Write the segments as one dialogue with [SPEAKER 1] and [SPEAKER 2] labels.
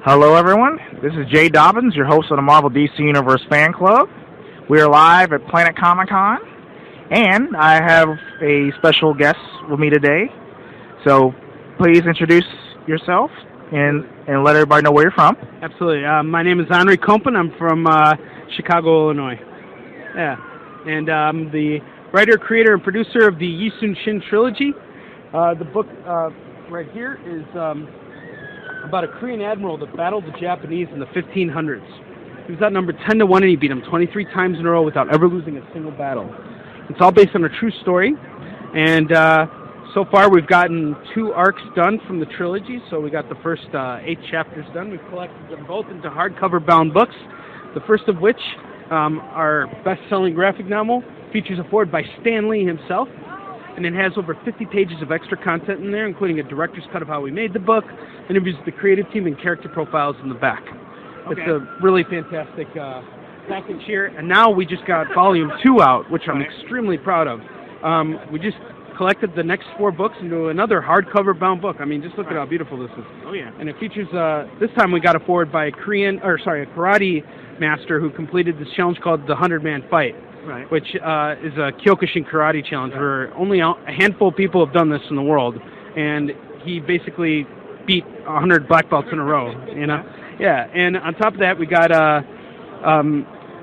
[SPEAKER 1] Hello, everyone. This is Jay Dobbins, your host of the Marvel DC Universe Fan Club. We are live at Planet Comicon, and I have a special guest with me today. So please introduce yourself and let everybody know where you're from.
[SPEAKER 2] Absolutely. My name is Onrie Kompan. I'm from Chicago, Illinois. Yeah. And I'm the writer, creator, and producer of the Yi Sun-shin trilogy. The book right here is about a Korean admiral that battled the Japanese in the 1500s. He was outnumbered 10-1 and he beat them 23 times in a row without ever losing a single battle. It's all based on a true story, and so far we've gotten 2 arcs done from the trilogy. So we got the first 8 chapters done. We've collected them both into hardcover bound books, the first of which, our best-selling graphic novel, features a foreword by Stan Lee himself, and it has over 50 pages of extra content in there, including a director's cut of how we made the book, interviews with the creative team, and character profiles in the back. Okay. It's a really fantastic package here. And now we just got Volume 2 out, which I'm extremely proud of. We just collected the next 4 books into another hardcover bound book. I mean, just look at how beautiful this is.
[SPEAKER 1] Oh, yeah.
[SPEAKER 2] And it features, this time we got a foreword by a karate master who completed this challenge called the 100-Man Fight.
[SPEAKER 1] Right.
[SPEAKER 2] Which is a Kyokushin karate challenge where only a handful of people have done this in the world, and he basically beat 100 black belts in a row, you know? Yeah, and on top of that, we got,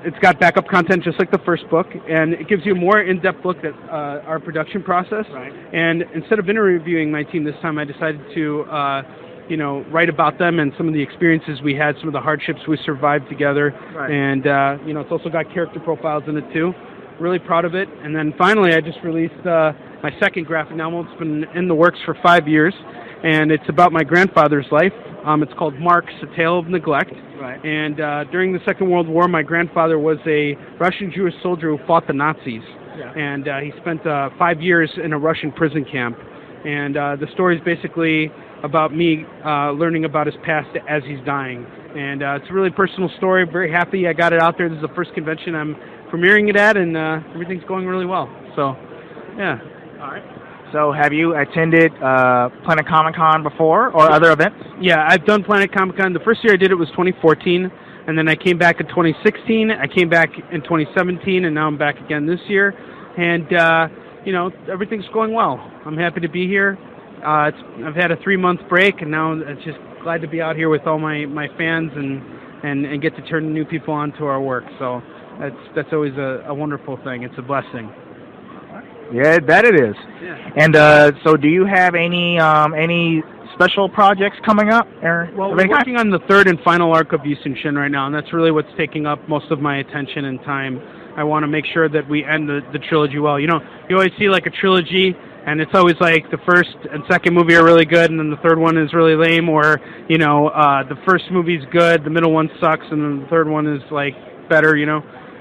[SPEAKER 2] it's got backup content just like the first book, and it gives you a more in-depth look at our production process.
[SPEAKER 1] Right.
[SPEAKER 2] And instead of interviewing my team this time, I decided to write about them and some of the experiences we had, some of the hardships we survived together.
[SPEAKER 1] Right.
[SPEAKER 2] And, it's also got character profiles in it, too. Really proud of it. And then finally, I just released my second graphic novel. It's been in the works for 5 years, and it's about my grandfather's life. It's called Marks, A Tale of Neglect.
[SPEAKER 1] Right.
[SPEAKER 2] And during the Second World War, my grandfather was a Russian Jewish soldier who fought the Nazis.
[SPEAKER 1] Yeah.
[SPEAKER 2] And he spent 5 years in a Russian prison camp. And the story is basically about me learning about his past as he's dying. And it's a really personal story. I'm very happy I got it out there. This is the first convention I'm premiering it at, and everything's going really well. So, yeah.
[SPEAKER 1] All right. So have you attended Planet Comicon before or other events?
[SPEAKER 2] Yeah, I've done Planet Comicon. The first year I did it was 2014, and then I came back in 2016. I came back in 2017, and now I'm back again this year. And, everything's going well. I'm happy to be here. I've had a 3-month break, and now it's just glad to be out here with all my fans and get to turn new people on to our work. So that's always a wonderful thing. It's a blessing.
[SPEAKER 1] Yeah, that it is.
[SPEAKER 2] Yeah.
[SPEAKER 1] And so do you have any special projects coming up?
[SPEAKER 2] Well, we're working on the 3rd and final arc of Yi Sun-shin right now, and that's really what's taking up most of my attention and time. I want to make sure that we end the trilogy well. You always see like a trilogy, and it's always like the first and second movie are really good, and then the third one is really lame, or, the first movie's good, the middle one sucks, and then the third one is, like, better,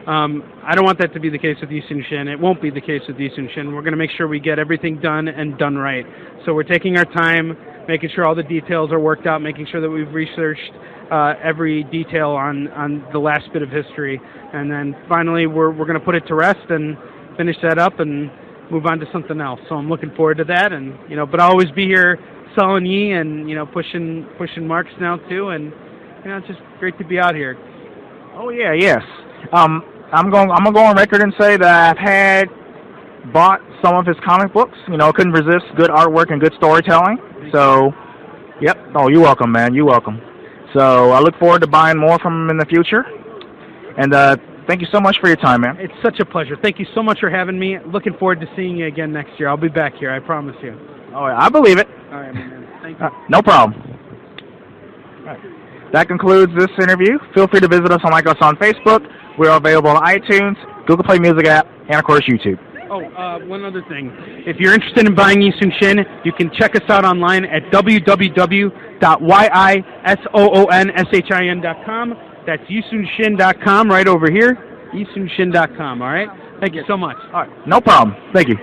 [SPEAKER 2] I don't want that to be the case with Yi Sun-shin. It won't be the case with Yi Sun-shin. We're going to make sure we get everything done and done right. So we're taking our time, making sure all the details are worked out, making sure that we've researched every detail on the last bit of history. And then finally, we're going to put it to rest and finish that up and move on to something else. So I'm looking forward to that. And, but I'll always be here selling Yi and, pushing Marks now, too. And, it's just great to be out here.
[SPEAKER 1] Oh, yeah, yes. I'm gonna go on record and say that I've bought some of his comic books. Couldn't resist good artwork and good storytelling. So, yep. Oh, you're welcome, man. You're welcome. So I look forward to buying more from him in the future. And thank you so much for your time, man.
[SPEAKER 2] It's such a pleasure. Thank you so much for having me. Looking forward to seeing you again next year. I'll be back here. I promise you.
[SPEAKER 1] Oh, I believe it.
[SPEAKER 2] All right, man. Thank you.
[SPEAKER 1] No problem. All right. That concludes this interview. Feel free to visit us and like us on Facebook. We're available on iTunes, Google Play Music app, and of course YouTube.
[SPEAKER 2] Oh, one other thing. If you're interested in buying Yi Sun-shin, you can check us out online at www.yisoonshin.com. That's yisunshin.com right over here. yisunshin.com, all right? Thank you so much.
[SPEAKER 1] All right, no problem. Thank you.